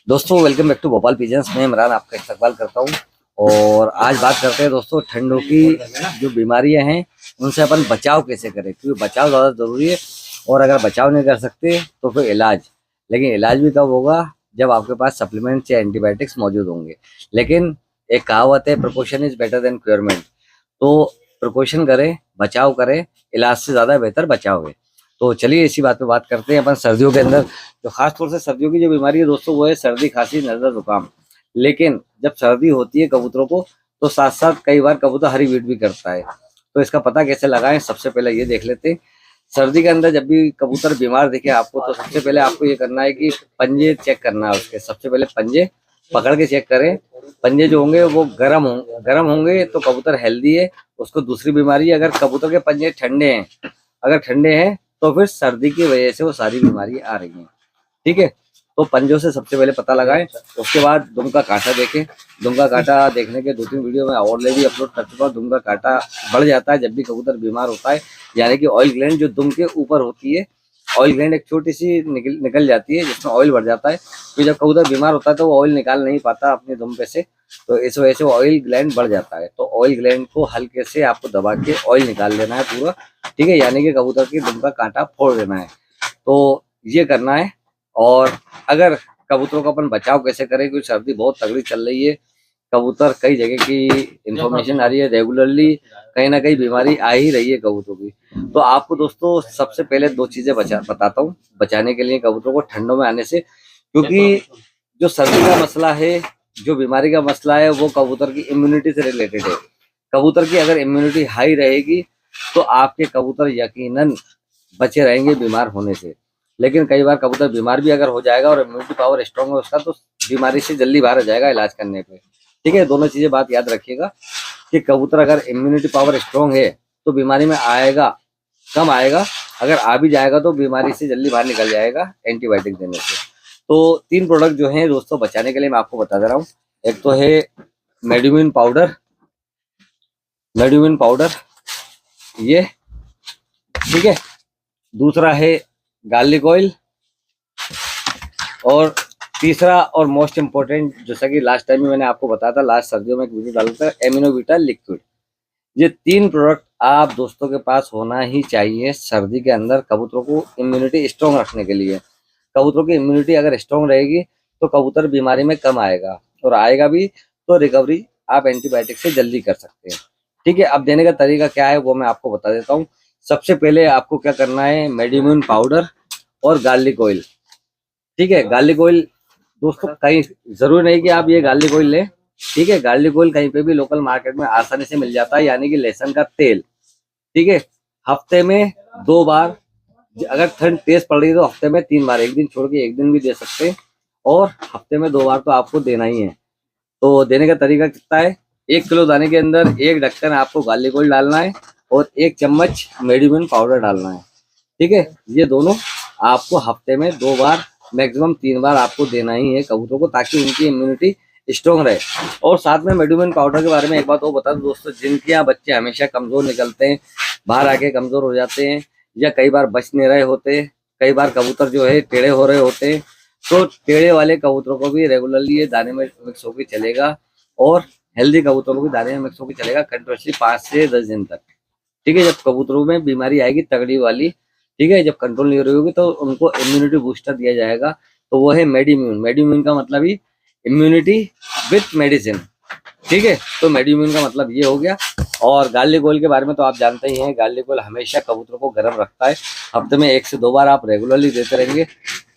दोस्तों welcome back to Bhopal pigeons. मैं इमरान आपका इस्तकबाल करता हूं और आज बात करते हैं दोस्तों ठंडों की जो बीमारियां हैं उनसे अपन बचाव कैसे करें, क्योंकि बचाव ज़्यादा ज़रूरी है। और अगर बचाव नहीं कर सकते तो फिर इलाज, लेकिन इलाज भी कब होगा जब आपके पास सप्लीमेंट्स या एंटीबायोटिक्स मौजूद होंगे। लेकिन एक कहावत है, प्रिकॉशन इज बेटर देन क्योरमेंट। तो प्रिकॉशन करें, बचाव करें, इलाज से ज़्यादा बेहतर बचाव है। तो चलिए इसी बात पे बात करते हैं अपन सर्दियों के अंदर। जो खास तौर से सर्दियों की जो बीमारी है दोस्तों वो है सर्दी, खांसी, नजला, जुकाम। लेकिन जब सर्दी होती है कबूतरों को तो साथ साथ कई बार कबूतर हरी बीट भी करता है। तो इसका पता कैसे लगाएं, सबसे पहले ये देख लेते हैं। सर्दी के अंदर जब भी कबूतर बीमार दिखे आपको तो सबसे पहले आपको ये करना है कि पंजे चेक करना है उसके। सबसे पहले पंजे पकड़ के चेक करें। पंजे जो होंगे वो गर्म होंगे तो कबूतर हेल्दी है, उसको दूसरी बीमारी है। अगर कबूतर के पंजे ठंडे हैं, अगर ठंडे हैं तो फिर सर्दी की वजह से वो सारी बीमारी आ रही हैं। ठीक है, तो पंजों से सबसे पहले पता लगाएं। उसके बाद दुम का कांटा देखें। दुम का कांटा देखने के 2-3 वीडियो में ऑलरेडी अपलोड कर चुका हूँ। दुम का कांटा बढ़ जाता है जब भी कबूतर बीमार होता है, यानी कि ऑयल ग्लैंड जो दुम के ऊपर होती है, ऑयल ग्लैंड एक छोटी सी निकल जाती है जिसमें ऑयल बढ़ जाता है। तो जब कबूतर बीमार होता है तो वो ऑयल निकाल नहीं पाता अपने दुम पे से, तो इस वजह से वो ऑयल ग्लैंड बढ़ जाता है। तो ऑयल ग्लैंड को हल्के से आपको दबा के ऑयल निकाल लेना है पूरा। ठीक है, यानी कि कबूतर की दुम का कांटा फोड़ देना है। तो ये करना है। और अगर कबूतरों का अपन बचाव कैसे करें, क्योंकि सर्दी बहुत तगड़ी चल रही है, कबूतर कई जगह की इंफॉर्मेशन आ रही है, रेगुलरली कहीं ना कहीं बीमारी आ ही रही है कबूतरों की। तो आपको दोस्तों सबसे पहले 2 चीजें बताता हूँ बचाने के लिए कबूतरों को ठंडों में आने से। क्योंकि जो सर्दी का मसला है, जो बीमारी का मसला है, वो कबूतर की इम्यूनिटी से रिलेटेड है। कबूतर की अगर इम्यूनिटी हाई रहेगी तो आपके कबूतर यकीनन बचे रहेंगे बीमार होने से। लेकिन कई बार कबूतर बीमार भी अगर हो जाएगा और इम्यूनिटी पावर स्ट्रांग है उसका, तो बीमारी से जल्दी बाहर आ जाएगा इलाज करने पे। ठीक है, दोनों चीजें बात याद रखिएगा कि कबूतर अगर इम्यूनिटी पावर स्ट्रांग है तो बीमारी में आएगा कम आएगा, अगर आ भी जाएगा तो बीमारी से जल्दी बाहर निकल जाएगा एंटीबायोटिक देने से। तो 3 प्रोडक्ट जो हैं दोस्तों बचाने के लिए मैं आपको बता दे रहा हूँ। एक तो है मेडिमिन पाउडर, ये ठीक है। दूसरा है गार्लिक ऑयल, और तीसरा और मोस्ट इम्पोर्टेंट, जैसा कि लास्ट टाइम में मैंने आपको बताया था, लास्ट सर्दियों में एक वीडियो डाला था, एमिनोविटा लिक्विड। ये 3 प्रोडक्ट आप दोस्तों के पास होना ही चाहिए सर्दी के अंदर कबूतरों को इम्यूनिटी स्ट्रॉन्ग रखने के लिए। कबूतरों की इम्यूनिटी अगर स्ट्रॉन्ग रहेगी तो कबूतर बीमारी में कम आएगा, और आएगा भी तो रिकवरी आप एंटीबायोटिक से जल्दी कर सकते हैं। ठीक है, अब देने का तरीका क्या है वो मैं आपको बता देता हूँ। सबसे पहले आपको क्या करना है, मेडिमिन पाउडर और गार्लिक ऑयल। ठीक है, गार्लिक ऑयल दोस्तों कहीं जरूरी नहीं कि आप ये गार्लिक ऑयल लें। ठीक है, गार्लिक ऑयल कहीं पे भी लोकल मार्केट में आसानी से मिल जाता है, यानी कि लहसुन का तेल। ठीक है, हफ्ते में 2 बार, अगर ठंड तेज पड़ रही है तो हफ्ते में 3 बार, एक दिन छोड़ के एक दिन भी दे सकते हैं, और हफ्ते में 2 बार तो आपको देना ही है। तो देने का तरीका कितना है, 1 किलो दाने के अंदर 1 ढक्कन आपको गार्लिक ऑयल डालना है और 1 चम्मच मेडिमिन पाउडर डालना है। ठीक है, ये दोनों आपको हफ्ते में 2 बार, मैक्सिमम 3 बार आपको देना ही है कबूतरों को, ताकि उनकी इम्यूनिटी स्ट्रॉन्ग रहे। और साथ में मेडिमिन पाउडर के बारे में एक बात और बता दूं दोस्तों, जिनके यहाँ बच्चे हमेशा कमजोर निकलते हैं, बाहर आके कमजोर हो जाते हैं, या कई बार बच नहीं रहे होते, कई बार कबूतर जो है टेढ़े हो रहे होते हैं, तो टेढ़े वाले कबूतरों को भी रेगुलरली ये दाने में मिक्स होकर चलेगा, और हेल्दी कबूतरों को भी दाने में मिक्स होकर चलेगा कंटिन्यूसली 5 से 10 दिन तक। ठीक है, जब कबूतरों में बीमारी आएगी तगड़ी वाली, ठीक है, जब कंट्रोल नहीं हो रही होगी तो उनको इम्यूनिटी बूस्टर दिया जाएगा। तो वो है मेडिम्यून। मेडिम्यून का मतलब ही इम्यूनिटी विथ मेडिसिन। ठीक है, तो मेडिम्यून का मतलब ये हो गया। और गार्लिक ऑयल के बारे में तो आप जानते ही हैं, गार्लिक ऑयल हमेशा कबूतर को गर्म रखता है। हफ्ते में 1 से 2 बार आप रेगुलरली देते रहेंगे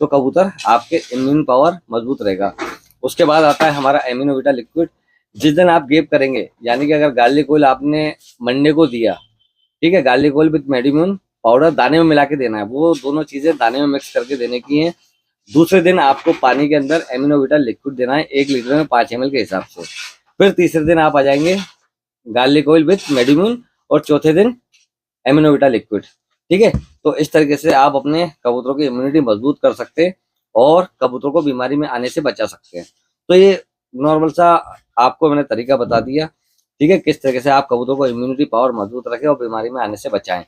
तो कबूतर आपके इम्यून पावर मजबूत रहेगा। उसके बाद आता है हमारा एमिनोविटा लिक्विड। जिस दिन आप गेप करेंगे, यानी कि अगर गार्लिक ऑयल आपने मंडे को दिया, ठीक है, गार्लिक ऑयल विथ मेडिम्यून पाउडर दाने में मिला के देना है, वो दोनों चीजें दाने में मिक्स करके देने की हैं। दूसरे दिन आपको पानी के अंदर एमिनोविटा लिक्विड देना है 1 लीटर में 5 ml के हिसाब से। फिर तीसरे दिन आप आ जाएंगे गार्लिक ऑयल विथ मेडिम्यून, और चौथे दिन एमिनोविटा लिक्विड। ठीक है, तो इस तरीके से आप अपने कबूतरों की इम्यूनिटी मजबूत कर सकते हैं और कबूतरों को बीमारी में आने से बचा सकते हैं। तो ये नॉर्मल सा आपको मैंने तरीका बता दिया। ठीक है, किस तरीके से आप कबूतरों को इम्यूनिटी पावर मजबूत रखें और बीमारी में आने से बचाएं।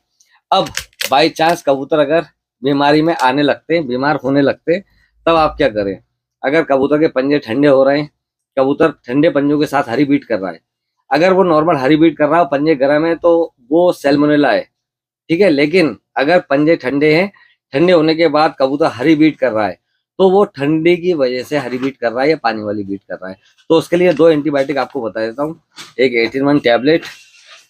अब बाई चांस कबूतर अगर बीमारी में आने लगते हैं, बीमार होने लगते हैं, तब आप क्या करें। अगर कबूतर के पंजे ठंडे हो रहे हैं, कबूतर ठंडे पंजों के साथ हरी बीट कर रहा है, अगर वो नॉर्मल हरी बीट कर रहा है पंजे गर्म है तो वो सैल्मोनेला है, ठीक है। लेकिन अगर पंजे ठंडे हैं, ठंडे होने के बाद कबूतर हरी बीट कर रहा है, तो वो ठंडी की वजह से हरी बीट कर रहा है या पानी वाली बीट कर रहा है। तो उसके लिए 2 एंटीबायोटिक आपको बता देता हूँ। एक 18-1 टैबलेट,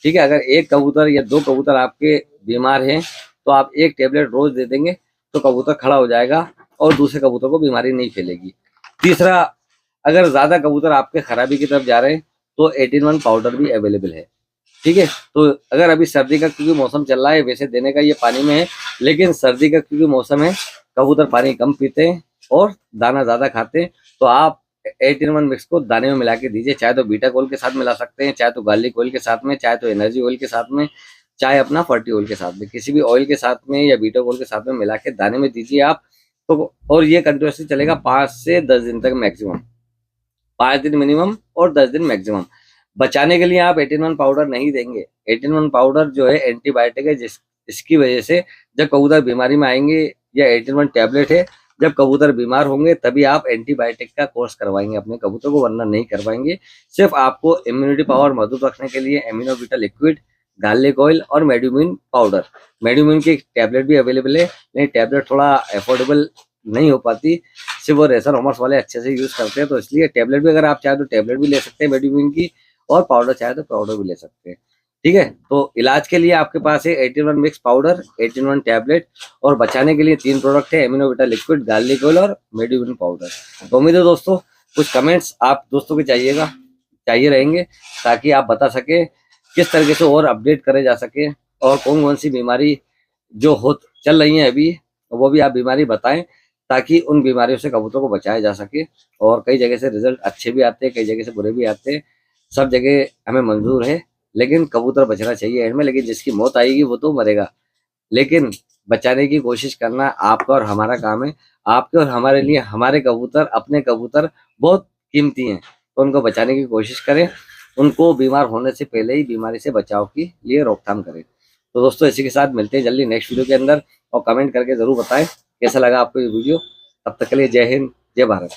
ठीक है। अगर एक कबूतर या 2 कबूतर आपके बीमार हैं तो आप 1 टैबलेट रोज दे देंगे तो कबूतर खड़ा हो जाएगा और दूसरे कबूतर को बीमारी नहीं फैलेगी। तीसरा, अगर ज्यादा कबूतर आपके खराबी की तरफ जा रहे हैं तो 18-1 पाउडर भी अवेलेबल है, ठीक है। तो अगर अभी सर्दी का क्योंकि मौसम चल रहा है, वैसे देने का ये पानी में है, लेकिन सर्दी का क्योंकि मौसम है, कबूतर पानी कम पीते हैं और दाना ज्यादा खाते हैं, तो आप 18-1 मिक्स को दाने में मिला के दीजिए। चाहे तो बीटा ऑयल के साथ मिला सकते हैं, चाहे तो गार्लिक ऑयल के साथ में, चाहे तो एनर्जी ऑयल के साथ में, चाहे अपना फर्टी ऑयल के साथ में, किसी भी ऑयल के साथ में या बीटा ऑयल के साथ में मिला के दाने में दीजिए आप। तो और ये कंटिन्यूसली चलेगा 5 से 10 दिन तक मैक्सिमम, 5 दिन मिनिमम और 10 दिन मैक्सिमम। बचाने के लिए आप 18-1 पाउडर नहीं देंगे। 18-1 पाउडर जो है एंटीबायोटिक है, इसकी वजह से जब कबूतर बीमारी में आएंगे, या 18-1 टैबलेट है, जब कबूतर बीमार होंगे तभी आप एंटीबायोटिक का कोर्स करवाएंगे अपने कबूतर को, वरना नहीं करवाएंगे। सिर्फ आपको इम्यूनिटी पावर मजबूत रखने के लिए amino beta liquid, garlic oil और मेड्यूमिन पाउडर, मेड्यूमिन की टैबलेट भी अवेलेबल है, लेकिन टैबलेट थोड़ा अफोर्डेबल नहीं हो पाती, सिर्फ वो रेसर हॉमर्स वाले अच्छे से यूज करते हैं, तो इसलिए टैबलेट भी अगर आप चाहे तो टैबलेट भी ले सकते हैं मेड्यूमिन की, और पाउडर चाहे तो पाउडर भी ले सकते हैं, ठीक है। तो इलाज के लिए आपके पास है 18-1 मिक्स पाउडर, 18-1 टैबलेट, और बचाने के लिए 3 प्रोडक्ट है, amino beta liquid, garlic oil और मेड्यूमिन पाउडर। तो उम्मीद है दोस्तों कुछ कमेंट्स आप दोस्तों के चाहिए रहेंगे, ताकि आप बता सके किस तरीके से और अपडेट करे जा सके, और कौन कौन सी बीमारी जो हो चल रही है अभी, वो भी आप बीमारी बताएं, ताकि उन बीमारियों से कबूतरों को बचाया जा सके। और कई जगह से रिजल्ट अच्छे भी आते हैं, कई जगह से बुरे भी आते हैं, सब जगह हमें मंजूर है, लेकिन कबूतर बचना चाहिए एंड में। लेकिन जिसकी मौत आएगी वो तो मरेगा, लेकिन बचाने की कोशिश करना आपका और हमारा काम है। आपके और हमारे लिए हमारे कबूतर, अपने कबूतर बहुत कीमती हैं, तो उनको बचाने की कोशिश करें, उनको बीमार होने से पहले ही बीमारी से बचाव के लिए रोकथाम करें। तो दोस्तों इसी के साथ मिलते हैं जल्दी नेक्स्ट वीडियो के अंदर, और कमेंट करके जरूर बताएं कैसा लगा आपको ये वीडियो। तब तक के लिए जय हिंद, जय भारत।